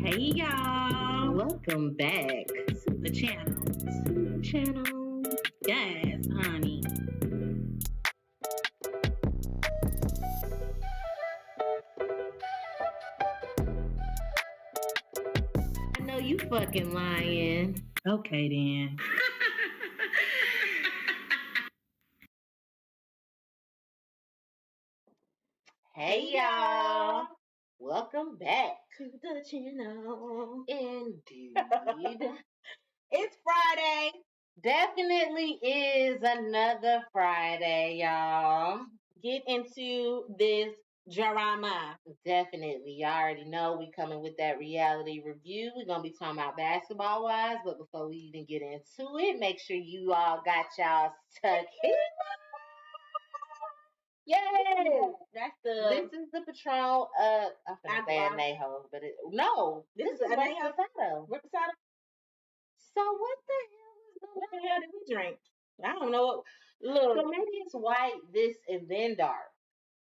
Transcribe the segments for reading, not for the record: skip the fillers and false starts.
Hey y'all, Welcome back to the channel. Yes, honey. I know you fucking lying. Okay then. Hey y'all. Welcome back To the channel. indeed. It's Friday. Definitely is another Friday, y'all. Get into this drama. Definitely. Y'all already know we coming with that reality review. We're going to be talking about basketball wise, but before we even get into it, make sure you all got y'all tequila. Yay! That's the. This is the Patron. I'm gonna say anejo, but this is reposado. Reposado. So what the hell is going What on? the hell did we drink? I don't know. Look. So maybe it's white, this, and then dark.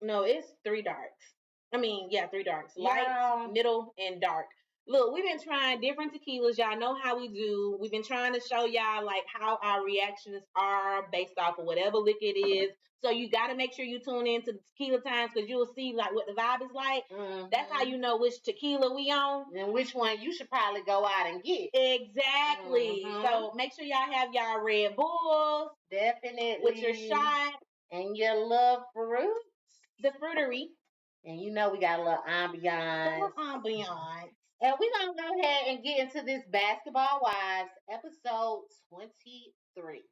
No, it's three darks. I mean, yeah, three darks. Yeah. Light, middle, and dark. Look, we've been trying different tequilas. Y'all know how we do. We've been trying to show y'all like how our reactions are based off of whatever liquor it is. So you got to make sure you tune in to the tequila times because you'll see like what the vibe is like. Mhm. That's how you know which tequila we on. And which one you should probably go out and get. Exactly. Mhm. So make sure y'all have y'all Red Bulls. Definitely. With your shot. And your love fruit. The fruitery. And you know we got a little ambiance. And we're going to go ahead and get into this Basketball Wives episode 23.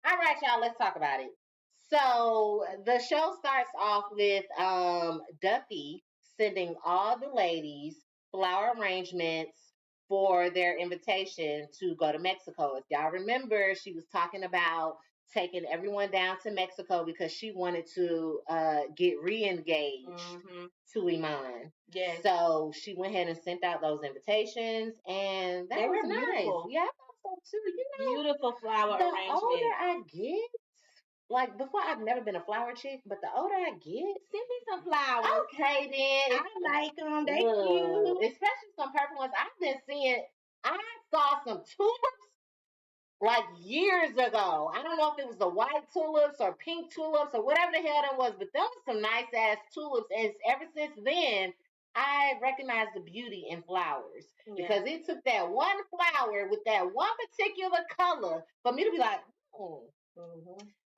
All right, y'all, let's talk about it. So the show starts off with Duffy sending all the ladies flower arrangements for their invitation to go to Mexico. If y'all remember, she was talking about taking everyone down to Mexico because she wanted to get re-engaged to Iman. Yes. So she went ahead and sent out those invitations, and that was nice. Beautiful. Yeah, I thought so too. You know, beautiful flower the arrangement. older I get, like before, I've never been a flower chick, but the older I get, send me some flowers. Okay, then. I like them. They cute. Especially some purple ones. I saw some tulips like years ago. I don't know if it was the white tulips or pink tulips or whatever the hell that was, but them was some nice ass tulips. And ever since then, I recognized the beauty in flowers because it took that one flower with that one particular color for me to be like,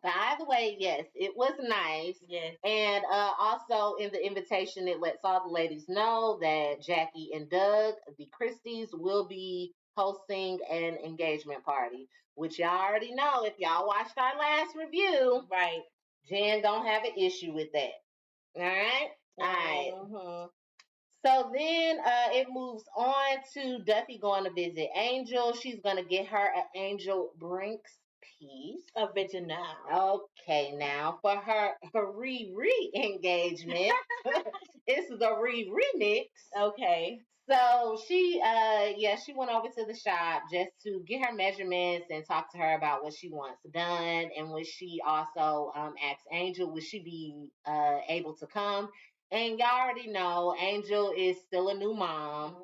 But either way, yes, it was nice. Yes. And also in the invitation, it lets all the ladies know that Jackie and Doug, the Christies, will be hosting an engagement party, which y'all already know if y'all watched our last review. Right. Jen don't have an issue with that. All right? All right. So then it moves on to Duffy going to visit Angel. She's going to get her an Angel Brinks piece. Original. Okay, now for her re-engagement, it's the remix. Okay. So she went over to the shop just to get her measurements and talk to her about what she wants done. And when she also asked Angel, would she be able to come? And y'all already know Angel is still a new mom.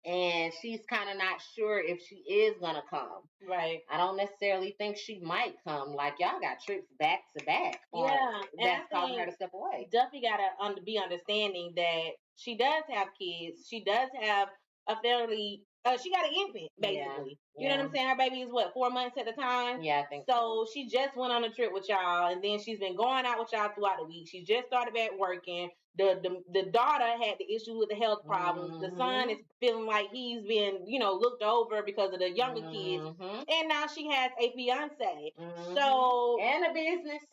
And she's kind of not sure if she is going to come. Right. I don't necessarily think she might come. Like, y'all got trips back to back. Yeah. That's causing her to step away. Duffy got to be understanding that she does have kids. She does have a fairly... she got an infant, basically. Yeah. You know what I'm saying? Her baby is, 4 months at the time? Yeah, I think so. She just went on a trip with y'all, and then she's been going out with y'all throughout the week. She just started back working. The daughter had the issue with the health problems. The son is feeling like he's been, looked over because of the younger kids. And now she has a fiance. So and a business.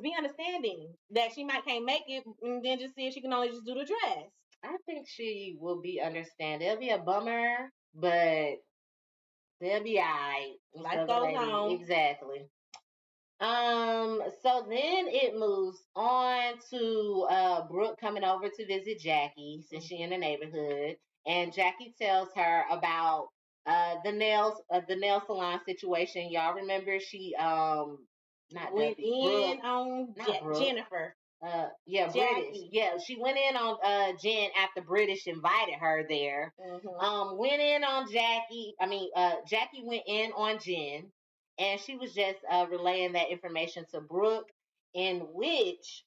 Be understanding that she can't make it, and then just see if she can only just do the dress. I think she will be understanding. It'll be a bummer, but they'll be alright. Life goes on. Exactly. So then it moves on to Brooke coming over to visit Jackie since she in the neighborhood, and Jackie tells her about the nail salon situation. Y'all remember she went in on Jennifer. Yeah, Jackie. British. Yeah, she went in on Jen after British invited her there. Went in on Jackie. Jackie went in on Jen, and she was just relaying that information to Brooke, in which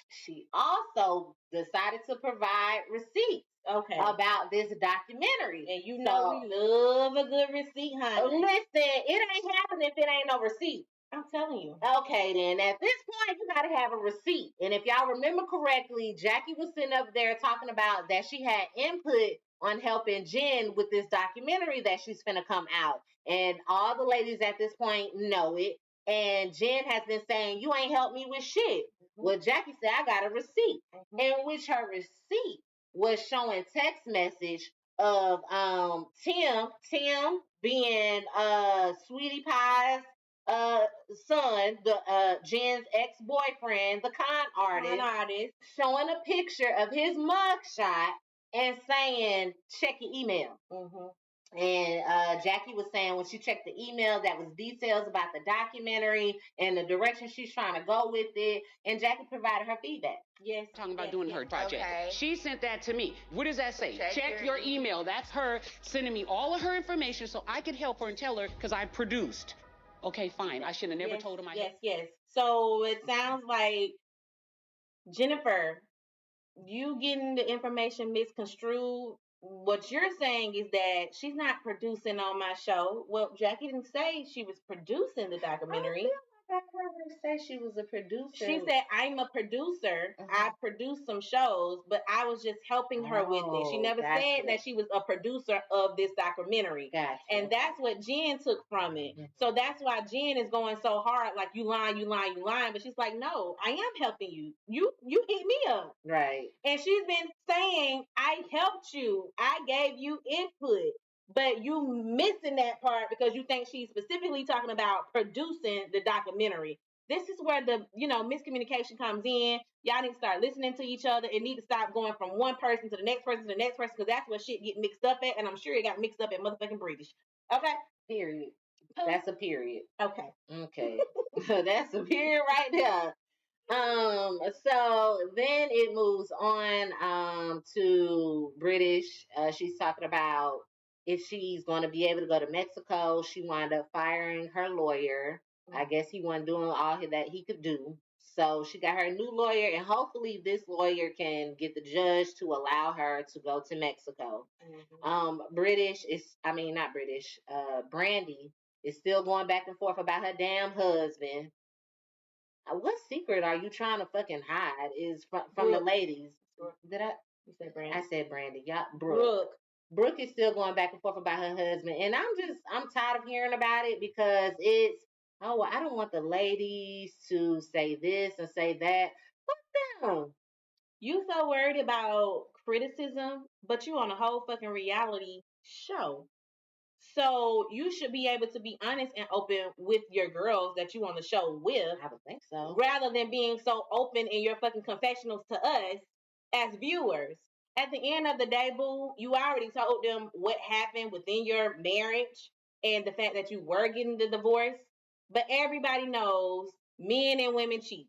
she also decided to provide receipts. Okay. About this documentary. And we love a good receipt, honey. Listen, it ain't happening if it ain't no receipt. I'm telling you. Okay, then. At this point, you got to have a receipt. And if y'all remember correctly, Jackie was sitting up there talking about that she had input on helping Jen with this documentary that she's finna come out. And all the ladies at this point know it. And Jen has been saying, you ain't helped me with shit. Well, Jackie said, I got a receipt. In which her receipt was showing text message of Tim being Sweetie Pie's son, the Jen's ex-boyfriend, the con artist, showing a picture of his mugshot and saying, check your email. And Jackie was saying when she checked the email, that was details about the documentary and the direction she's trying to go with it. And Jackie provided her feedback. Yes. Talking about doing her project. Okay. She sent that to me. What does that say? Check your email. That's her sending me all of her information so I could help her and tell her because I produced. Okay, fine. I should have never told her Yes. So it sounds like, Jennifer, you getting the information misconstrued. What you're saying is that she's not producing on my show. Well, Jackie didn't say she was producing the documentary. I heard her say she was a producer. She said, I'm a producer. I produce some shows, but I was just helping her with it. She never said that she was a producer of this documentary. Gotcha. And that's what Jen took from it. So that's why Jen is going so hard, like, you lying. But she's like, no, I am helping you. You hit me up. Right. And she's been saying, I helped you. I gave you input. But you missing that part because you think she's specifically talking about producing the documentary. This is where the, miscommunication comes in. Y'all need to start listening to each other and need to stop going from one person to the next person because that's where shit get mixed up at. And I'm sure it got mixed up at motherfucking British. Okay? Period. That's a period. Okay. That's a period right there. So then it moves on to British. She's talking about if she's going to be able to go to Mexico. She wound up firing her lawyer. I guess he wasn't doing all that he could do. So she got her a new lawyer, and hopefully this lawyer can get the judge to allow her to go to Mexico. Brandy is still going back and forth about her damn husband. What secret are you trying to fucking hide? Is from the ladies? Did I? You said Brandy. I said Brandy. Yeah, Brooke is still going back and forth about her husband, and I'm tired of hearing about it because it's I don't want the ladies to say this and say that. Fuck them. You so worried about criticism, but you on a whole fucking reality show. So you should be able to be honest and open with your girls that you on the show with. I would think so. Rather than being so open in your fucking confessionals to us as viewers. At the end of the day, boo, you already told them what happened within your marriage and the fact that you were getting the divorce. But everybody knows men and women cheat.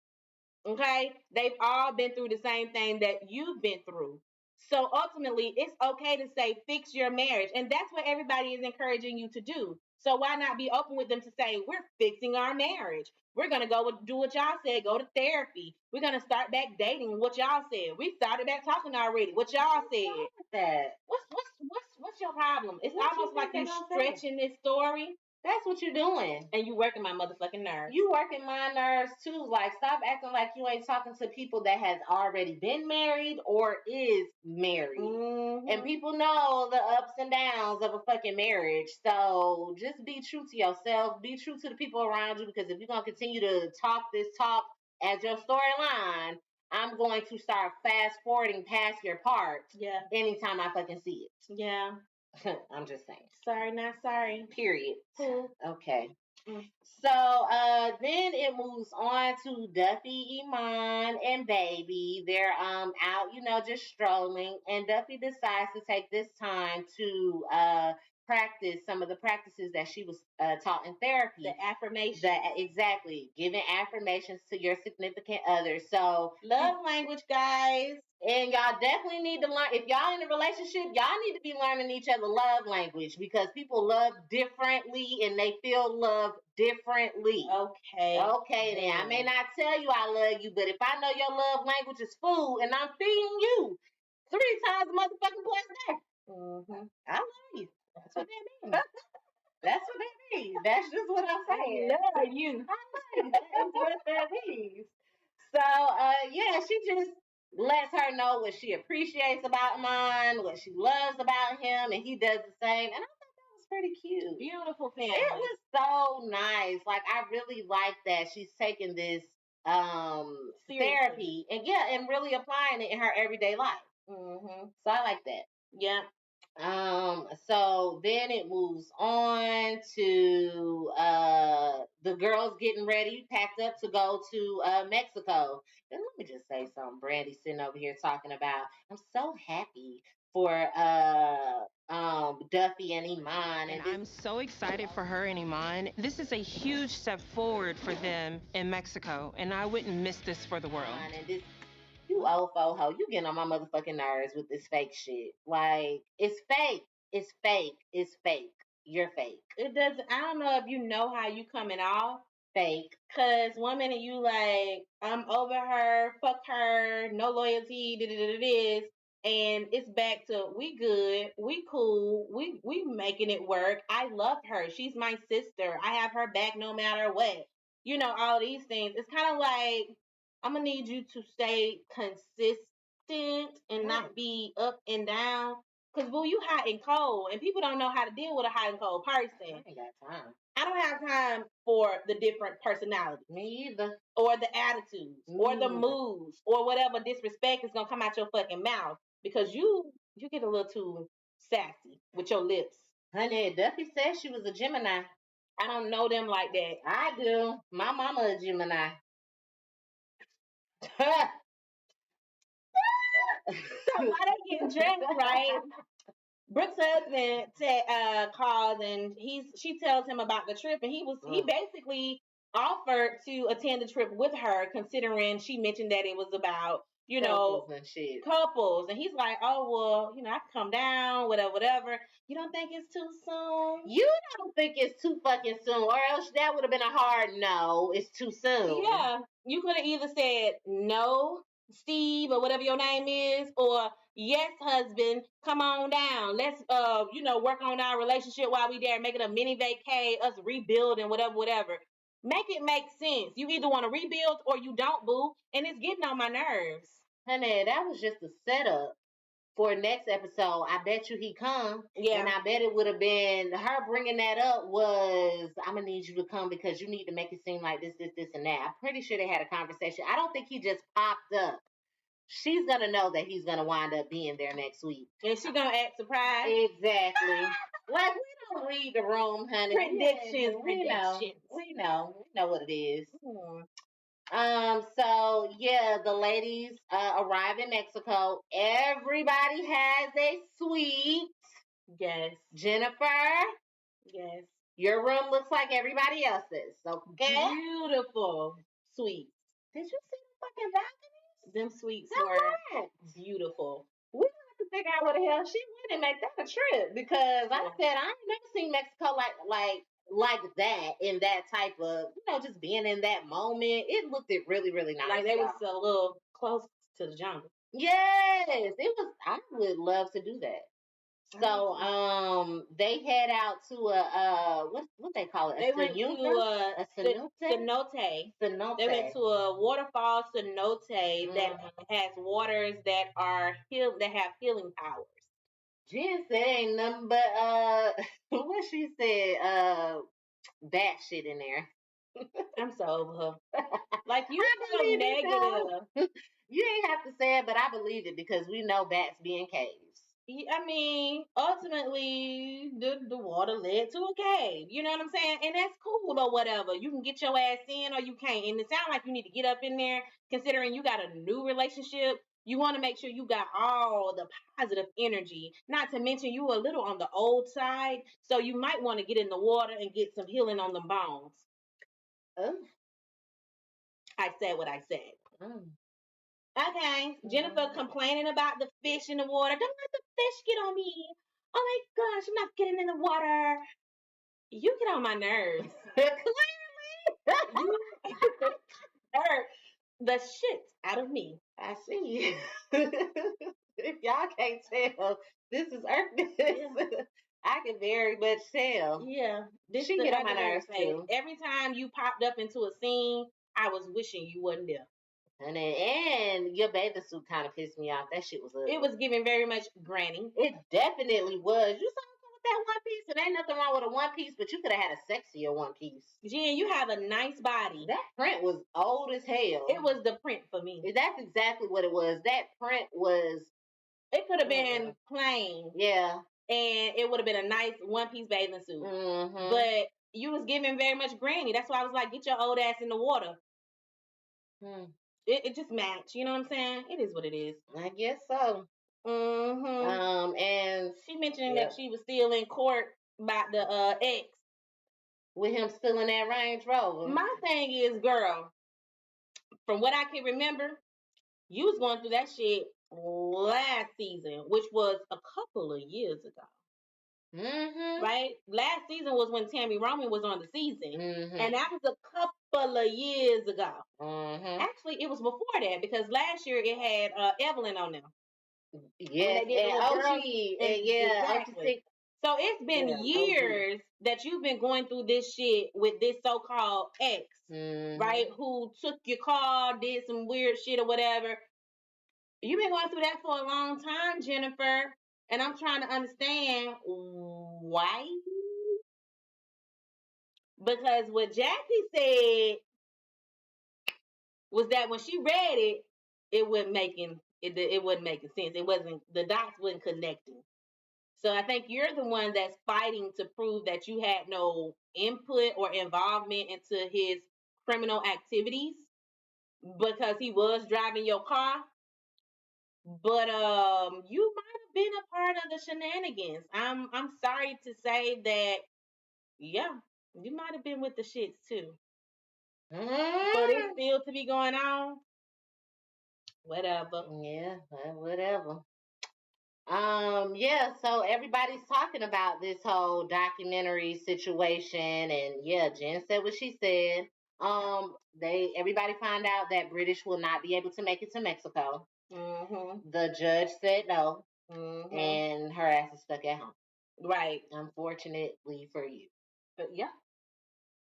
Okay? They've all been through the same thing that you've been through. So ultimately, it's okay to say, fix your marriage. And that's what everybody is encouraging you to do. So why not be open with them to say, we're fixing our marriage. We're going to go do what y'all said, go to therapy. We're going to start back dating what y'all said. We started back talking already, what y'all said. What's your problem? It's almost like you're stretching this story. That's what you're doing. And you working my motherfucking nerves. You working my nerves too. Like, stop acting like you ain't talking to people that has already been married or is married. And people know the ups and downs of a fucking marriage. So just be true to yourself. Be true to the people around you, because if you're going to continue to talk this talk as your storyline, I'm going to start fast forwarding past your part. Yeah. Anytime I fucking see it. Yeah. I'm just saying. Sorry, not sorry. Period. Cool. Okay. So then it moves on to Duffy, Iman, and Baby. They're out, just strolling, and Duffy decides to take this time to practice some of the practices that she was taught in therapy. The affirmations. Exactly. Giving affirmations to your significant other. So love language, guys. And y'all definitely need to learn. If y'all in a relationship, y'all need to be learning each other love language, because people love differently and they feel love differently. Okay, then. I may not tell you I love you, but if I know your love language is food and I'm feeding you 3 times a motherfucking blessed day, I love you. That's what that means. That's what that means. That's just what I'm saying. I love you. That's what that means. So, yeah, she just lets her know what she appreciates about Iman, what she loves about him, and he does the same. And I thought that was pretty cute. Beautiful family. It was so nice. Like, I really like that she's taking this therapy and really applying it in her everyday life. So I like that. Yeah. So then it moves on to the girls getting ready, packed up to go to Mexico. And let me just say something. Brandy's sitting over here talking about, I'm so happy for Duffy and Iman. And I'm so excited for her and Iman. This is a huge step forward for them in Mexico, and I wouldn't miss this for the world. And this, you old fo-ho, you getting on my motherfucking nerves with this fake shit. Like, it's fake. It's fake. It's fake. You're fake. It doesn't, I don't know if you know how you coming off. Fake. Cause one minute you like, I'm over her, fuck her, no loyalty, this. And it's back to, we good, we cool, we making it work. I love her. She's my sister. I have her back no matter what. All these things. It's kind of like, I'm gonna need you to stay consistent and not be up and down. Cause boo, you hot and cold, and people don't know how to deal with a hot and cold person. I ain't got time. I don't have time for the different personalities. Me either. Or the attitudes, or the moods, or whatever disrespect is gonna come out your fucking mouth, because you get a little too sassy with your lips. Honey, Duffy said she was a Gemini. I don't know them like that. I do. My mama a Gemini. So why they getting dressed, right? Brooke's husband calls, and she tells him about the trip, and he basically offered to attend the trip with her, considering she mentioned that it was about couples, and he's like, oh well, I can come down, whatever. You don't think it's too soon? You don't think it's too fucking soon, or else that would have been a hard no. It's too soon. Yeah, you could have either said no, Steve, or whatever your name is, or yes, husband, come on down. Let's work on our relationship while we there, make it a mini vacay, us rebuilding, whatever. Make it make sense. You either want to rebuild or you don't, boo, and it's getting on my nerves. Honey, that was just a setup for next episode. I bet you he come. Yeah. And I bet it would have been, her bringing that up was, I'm going to need you to come because you need to make it seem like this, and that. I'm pretty sure they had a conversation. I don't think he just popped up. She's going to know that he's going to wind up being there next week. And she's going to act surprised. Exactly. Like, we don't read the room, honey. Predictions. We know what it is. So yeah, the ladies arrive in Mexico. Everybody has a suite. Yes. Jennifer. Yes. Your room looks like everybody else's. Okay. Beautiful suites. Did you see the fucking balconies? Them suites were beautiful. We have to figure out where the hell she went and make that a trip, because like I said, I ain't never seen Mexico like that, in that type of, just being in that moment. It looked really, really nice. Like they was a little close to the jungle. Yes, it was. I would love to do that. So, they head out to a what they call it? They went to a cenote. They went to a waterfall cenote that has waters that are that have healing powers. Jen said ain't nothing but what she said, bat shit in there. I'm so over her. Like, you so negative. You ain't have to say it, but I believe it, because we know bats be in caves. I mean, ultimately, the water led to a cave. You know what I'm saying? And that's cool or whatever. You can get your ass in or you can't. And it sounds like you need to get up in there, considering you got a new relationship. You want to make sure you got all the positive energy. Not to mention you a little on the old side, so you might want to get in the water and get some healing on the bones. I said what I said. Okay, Jennifer complaining about the fish in the water. Don't let the fish get on me. Oh my gosh, I'm not getting in the water. You get on my nerves. Clearly, you hurt the shit out of me. I see. If y'all can't tell, this is Earth. Yeah. I can very much tell. Yeah, she get on my nerves too. Every time you popped up into a scene, I was wishing you wasn't there. And your bathing suit kind of pissed me off. That shit was ugly. It was giving very much granny. It definitely was. You saw with that one piece, and ain't nothing wrong with a one piece, but you could have had a sexier one piece. Jen, you have a nice body. That print was old as hell. It was the print for me. That's exactly what it was. That print was. It could have been plain. Yeah. And it would have been a nice one piece bathing suit. Mm-hmm. But you was giving very much granny. That's why I was like, get your old ass in the water. It just matched. You know what I'm saying? It is what it is. I guess so. Mm-hmm. And she mentioned that she was still in court about the ex. With him still in that Range Rover. My thing is, girl, from what I can remember, you was going through that shit last season, which was a couple of years ago. Right? Last season was when Tammy Roman was on the season. And that was a couple of years ago. Actually, it was before that because last year it had Evelyn on them. Yes, and OG. Exactly. So it's been years that you've been going through this shit with this so-called ex, right? Who took your car, did some weird shit or whatever. You've been going through that for a long time, Jennifer. And I'm trying to understand why. Because what Jackie said was that when she read it, it wasn't making sense. It wasn't, the dots wasn't connecting. So I think you're the one that's fighting to prove that you had no input or involvement into his criminal activities because he was driving your car. But you might have been a part of the shenanigans. I'm sorry to say that, yeah, you might have been with the shits too. But it's still to be going on. Whatever. Yeah, whatever. Yeah, so everybody's talking about this whole documentary situation, and yeah, Jen said what she said. Everybody found out that British will not be able to make it to Mexico. The judge said no, and her ass is stuck at home. Right. Unfortunately for you. But yeah.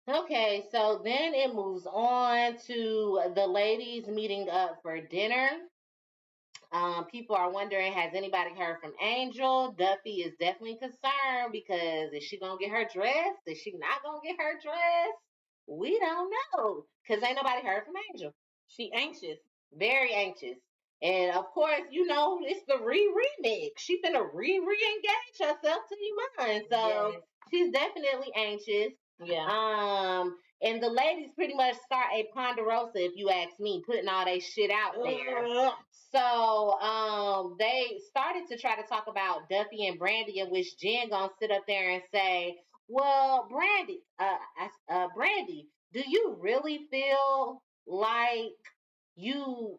Okay, so then it moves on to the ladies meeting up for dinner. People are wondering, has anybody heard from Angel? Duffy is definitely concerned because is she gonna get her dress? Is she not gonna get her dress? We don't know because ain't nobody heard from Angel. She anxious, very anxious, and of course, you know it's the remix. She finna re-engage herself to your mind, so she's definitely anxious. Yeah. And the ladies pretty much start a ponderosa, if you ask me, putting all they shit out there. So they started to try to talk about Duffy and Brandy, in which Jen gonna sit up there and say, "Well, Brandy, Brandy, do you really feel like you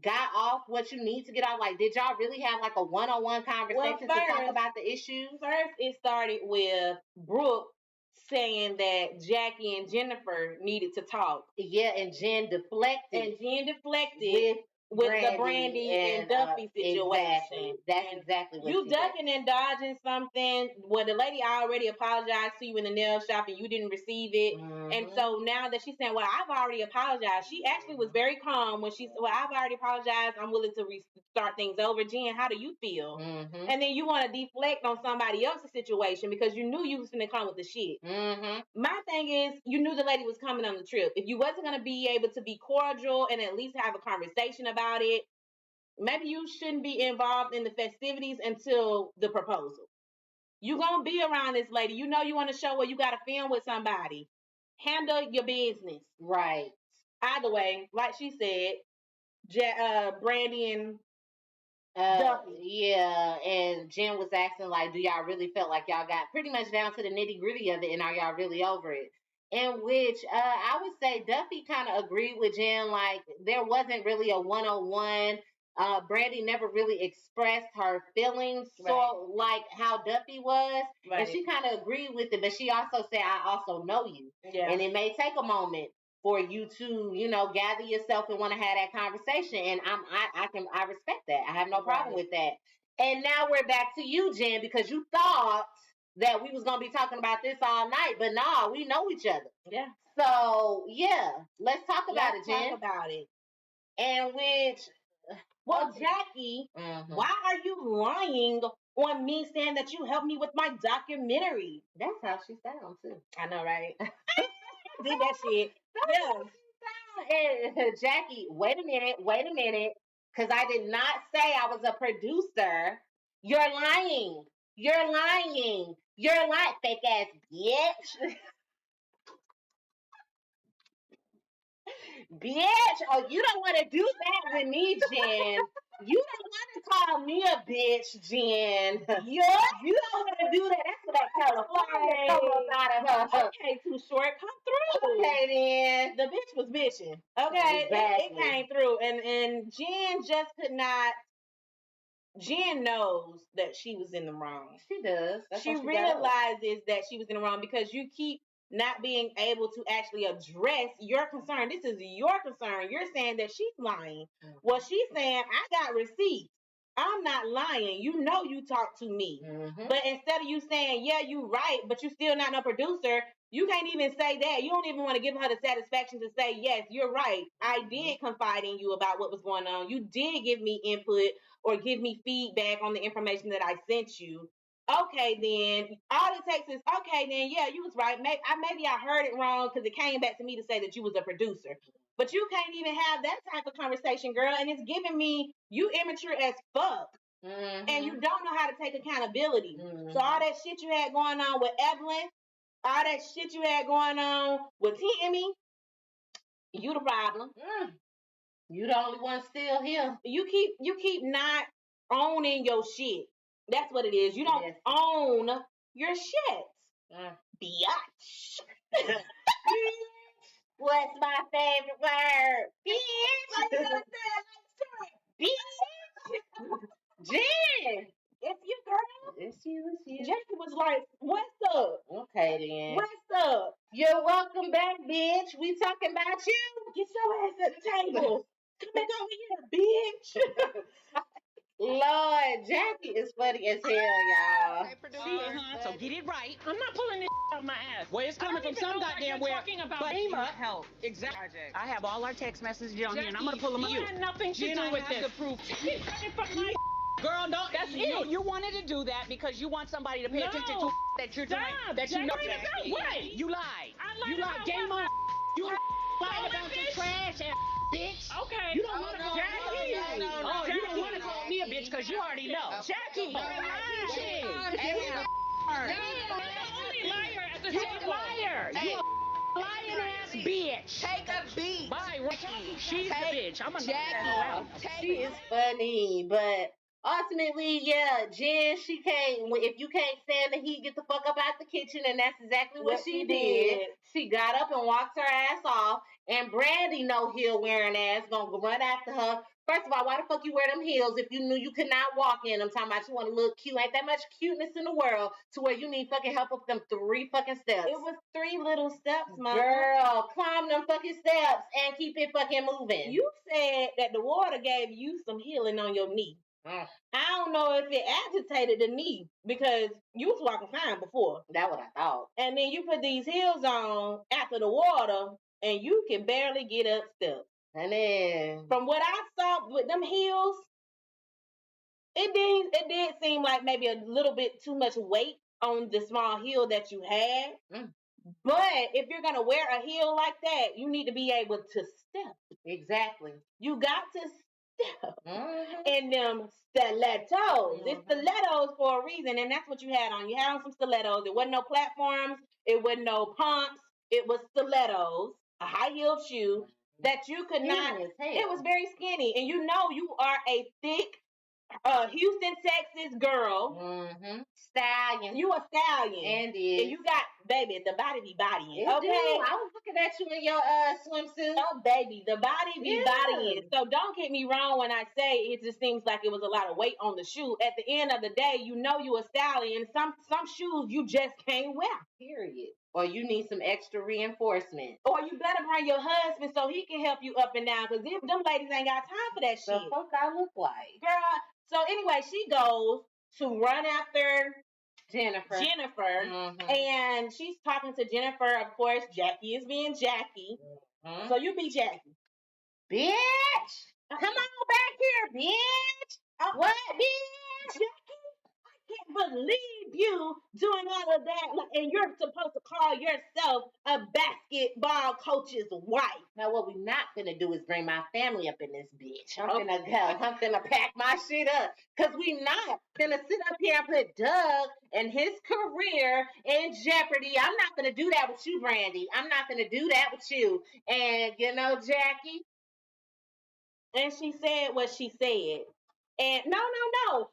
got off what you need to get off? Like, did y'all really have like a one-on-one conversation to talk about the issues?" First, it started with Brooke saying that Jackie and Jennifer needed to talk. Yeah, and Jen deflected. With the Brandy and Duffy situation. Exactly. That's exactly what you ducking and dodging something where the lady already apologized to you in the nail shop and you didn't receive it. And so now that she's saying, well, I've already apologized. She actually was very calm when she said, well, I've already apologized. I'm willing to restart things over. Jen, how do you feel? And then you want to deflect on somebody else's situation because you knew you was going to come with the shit. My thing is, you knew the lady was coming on the trip. If you wasn't going to be able to be cordial and at least have a conversation about it, maybe you shouldn't be involved in the festivities until the proposal. You gonna be around this lady. You know you want to show where you got to film with somebody. Handle your business. Right. Either way, like she said, Brandy and yeah, and Jen was asking, like, do y'all really felt like y'all got pretty much down to the nitty gritty of it, and are y'all really over it? In which I would say Duffy kind of agreed with Jen, like, there wasn't really a one-on-one. Brandy never really expressed her feelings, so like how Duffy was, and she kind of agreed with it, but she also said, I also know you, and it may take a moment for you to, you know, gather yourself and want to have that conversation. And I respect that. I have no problem with that. And now we're back to you, Jen, because you thought that we was gonna be talking about this all night, but nah, we know each other. Yeah. So yeah, let's talk about it, Jen. Talk about it. And which, well, Jackie, why are you lying on me saying that you helped me with my documentary? That's how she sounds too. I know, right? Did that shit. Yeah. And Jackie, wait a minute, because I did not say I was a producer. You're lying. You're lying, fake ass bitch. Bitch, oh, you don't want to do that with me, Jen. You don't want to call me a bitch, Jen. You don't want to do that. That's what that California comes out of her. Okay, too short. Come through. Okay, then. The bitch was bitching. Okay, it came through. And Jen just could not. Jen knows that she was in the wrong. She does. She realizes that she was in the wrong because you keep not being able to actually address your concern. This is your concern. You're saying that she's lying. Mm-hmm. Well, she's saying, I got receipts. I'm not lying. You know you talked to me. Mm-hmm. But instead of you saying, yeah, you right, but you still not no producer, you can't even say that. You don't even want to give her the satisfaction to say, yes, you're right. I did confide in you about what was going on. You did give me input or give me feedback on the information that I sent you. Okay, then all it takes is, okay, then yeah, you was right. Maybe I heard it wrong because it came back to me to say that you was a producer. But you can't even have that type of conversation, girl. And it's giving me you immature as fuck. Mm-hmm. And you don't know how to take accountability. Mm-hmm. So all that shit you had going on with Evelyn, all that shit you had going on with Timmy, you the problem. Mm. You the only one still here. You keep not owning your shit. That's what it is. You don't own your shit. Biatch. What's my favorite word? Bitch. Bitch. Jen. It's you, girl. It's you. Jackie was like, what's up? Okay, then. What's up? You're welcome back, bitch. We talking about you. Get your ass at the table. Come back over here, bitch. Lord, Jackie is funny as hell, y'all. So get it right. I'm not pulling this out my ass. Well, it's coming from some goddamn where. Talking about help. Exactly. I have all our text messages on here, and I'm gonna pull them up. You had nothing to do with this. Proof. Girl, don't. That's it. You wanted to do that because you want somebody to pay attention to that you're doing. That you know. What? You lied. You lied. Game on. You lied about some trash ass bitch. Okay. You don't want to call Jackie. You don't want to call me a bitch because you already know. Jackie. You're a liar. You a lying ass bitch. Take a beat. Bye, Ricky. She's the bitch. I'm a Jackie. She is funny, but ultimately, yeah, Jen, she can't. If you can't stand the heat, get the fuck up out the kitchen, and that's exactly what she did. She got up and walked her ass off, and Brandy, no heel wearing ass, gonna run after her. First of all, why the fuck you wear them heels if you knew you could not walk in them? Talking about you want to look cute. Ain't that much cuteness in the world to where you need fucking help up them 3 fucking steps. It was 3 little steps, mama. Girl, climb them fucking steps and keep it fucking moving. You said that the water gave you some healing on your knee. I don't know if it agitated the knee because you was walking fine before. That's what I thought. And then you put these heels on after the water and you can barely get up steps. And then from what I saw with them heels, it did seem like maybe a little bit too much weight on the small heel that you had. But if you're gonna wear a heel like that, you need to be able to step. Exactly. You got to in them stilettos. It's stilettos for a reason, and that's what you had on. You had on some stilettos. It wasn't no platforms. It wasn't no pumps. It was stilettos, a high-heeled shoe that you could not. It was very skinny, and you know you are a thick Houston, Texas girl. Stallion. You a stallion. Indeed. And you got, baby, the body be bodying. Okay. I was looking at you in your swimsuit. Oh, baby, the body be bodying. So don't get me wrong when I say it just seems like it was a lot of weight on the shoe. At the end of the day, you know you a stallion. Some shoes you just can't wear. Period. Or you need some extra reinforcement. Or you better bring your husband so he can help you up and down. Because them ladies ain't got time for that shit. The fuck I look like? Girl. So anyway, she goes to run after Jennifer. And she's talking to Jennifer. Of course, Jackie is being Jackie. So you be Jackie. Bitch! Come on back here, bitch! What, bitch? Jackie, I can't believe you doing all of that. And you're supposed to call yourself a basketball coach's wife. Now, what we not gonna do is bring my family up in this bitch. I'm gonna pack my shit up. Because we not gonna sit up here and put Doug and his career in jeopardy. I'm not gonna do that with you, Brandy. I'm not gonna do that with you. And, you know, Jackie? And she said what she said. And no.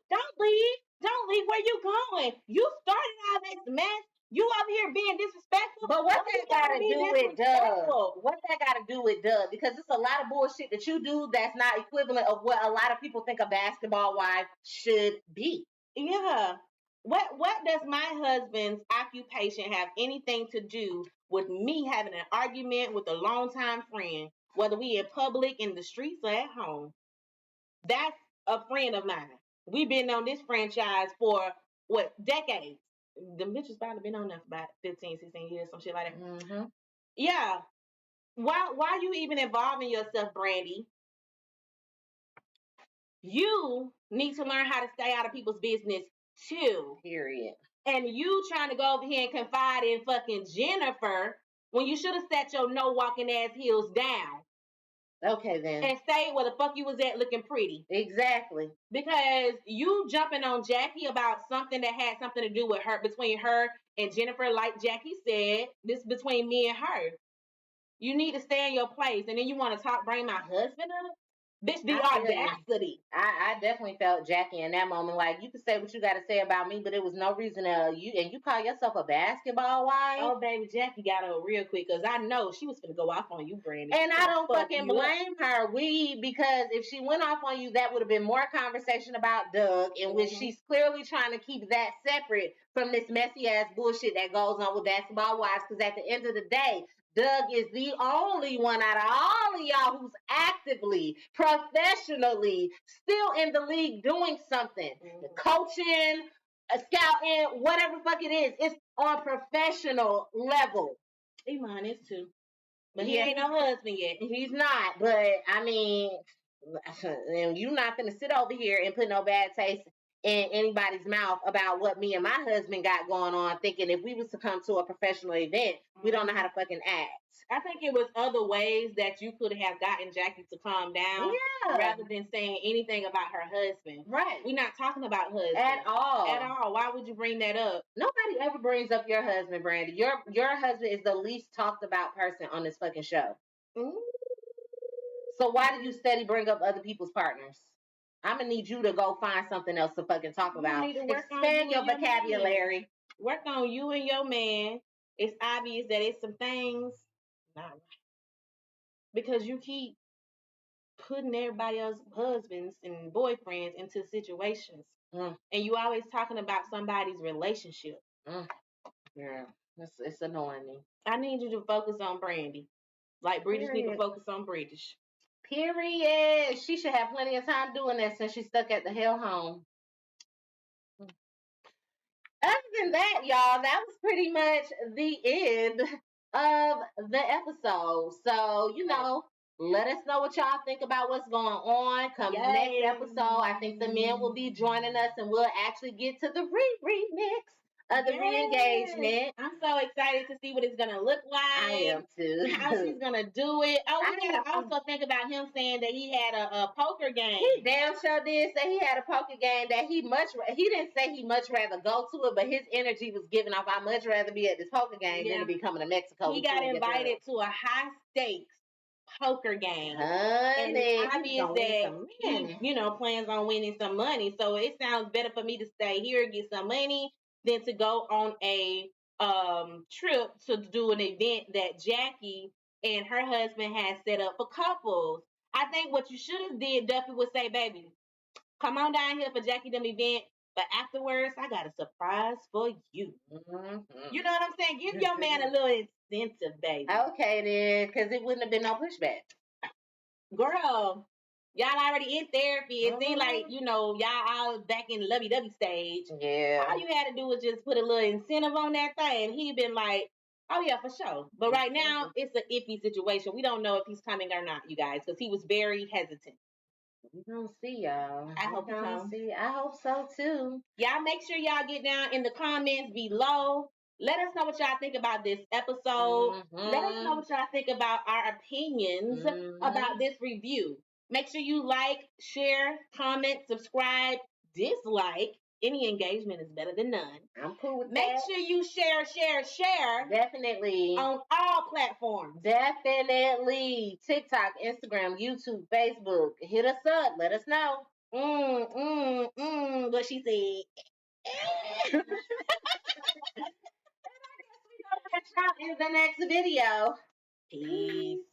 Don't leave. Don't leave. Where you going? You started all this mess. You over here being disrespectful. But what that got to do with Doug? What that got to do with Doug? Because it's a lot of bullshit that you do that's not equivalent of what a lot of people think a basketball wife should be. Yeah. What does my husband's occupation have anything to do with me having an argument with a longtime friend, whether we in public, in the streets, or at home? That's a friend of mine. We've been on this franchise for, decades? The bitches probably been on there for about 15, 16 years, some shit like that. Yeah. Why you even involving yourself, Brandy? You need to learn how to stay out of people's business too. Period. And you trying to go over here and confide in fucking Jennifer when you should have sat your no walking ass heels down. Okay, then. And stayed where the fuck you was at looking pretty. Exactly. Because you jumping on Jackie about something that had something to do with her, between her and Jennifer, like Jackie said, this is between me and her. You need to stay in your place. And then you want to bring my husband up? Bitch, the audacity. I definitely felt Jackie in that moment. Like, you could say what you got to say about me, but there was no reason you call yourself a basketball wife? Oh, baby, Jackie got her real quick because I know she was going to go off on you, Brandy. And I don't fucking blame her. Because if she went off on you, that would have been more conversation about Doug, in which she's clearly trying to keep that separate from this messy ass bullshit that goes on with basketball wives. Because at the end of the day, Doug is the only one out of all of y'all who's actively, professionally, still in the league doing something. Coaching, scouting, whatever the fuck it is. It's on professional level. Iman is too. But he ain't no husband yet. He's not. But, I mean, you're not going to sit over here and put no bad taste in anybody's mouth about what me and my husband got going on, thinking if we was to come to a professional event, we don't know how to fucking act. I think it was other ways that you could have gotten Jackie to calm down rather than saying anything about her husband. Right. We're not talking about husband. At all. At all. Why would you bring that up? Nobody ever brings up your husband, Brandy. Your husband is the least talked about person on this fucking show. So why do you steady bring up other people's partners? I'm going to need you to go find something else to fucking talk about. Expand your vocabulary. Work on you and your man. It's obvious that it's some things not right. Because you keep putting everybody else's husbands and boyfriends into situations. And you always talking about somebody's relationship. Yeah, it's annoying me. I need you to focus on Brandy. Like British need to focus on British. Period. She should have plenty of time doing that since she's stuck at the hell home. Other than that, y'all, that was pretty much the end of the episode. So, let us know what y'all think about what's going on. Come next episode, I think the men will be joining us and we'll actually get to the remix of the re-engagement. I'm so excited to see what it's gonna look like. I am too. How she's gonna do it. Oh, we gotta also think about him saying that he had a poker game. He damn sure did say he had a poker game that he didn't say he much rather go to it, but his energy was giving off. I'd much rather be at this poker game than to be coming to Mexico. He got invited to a high stakes poker game. Honey, and it's obvious that he, plans on winning some money. So it sounds better for me to stay here, get some money, than to go on a trip to do an event that Jackie and her husband had set up for couples. I think what you should have did, Duffy, would say, baby, come on down here for Jackie them event, but afterwards, I got a surprise for you. Mm-hmm. You know what I'm saying? Give your man a little incentive, baby. Okay, then, because it wouldn't have been no pushback. Girl, y'all already in therapy. It seemed like, y'all all back in lovey-dovey stage. Yeah. All you had to do was just put a little incentive on that thing. He'd been like, oh, yeah, for sure. But right now, it's an iffy situation. We don't know if he's coming or not, you guys, because he was very hesitant. We gonna see, y'all. I hope so. I hope so too. Y'all make sure y'all get down in the comments below. Let us know what y'all think about this episode. Let us know what y'all think about our opinions about this review. Make sure you like, share, comment, subscribe, dislike. Any engagement is better than none. I'm cool with that. Make sure you share. Definitely. On all platforms. Definitely. TikTok, Instagram, YouTube, Facebook. Hit us up. Let us know. What she said. And I guess we're going to catch y'all in the next video. Peace.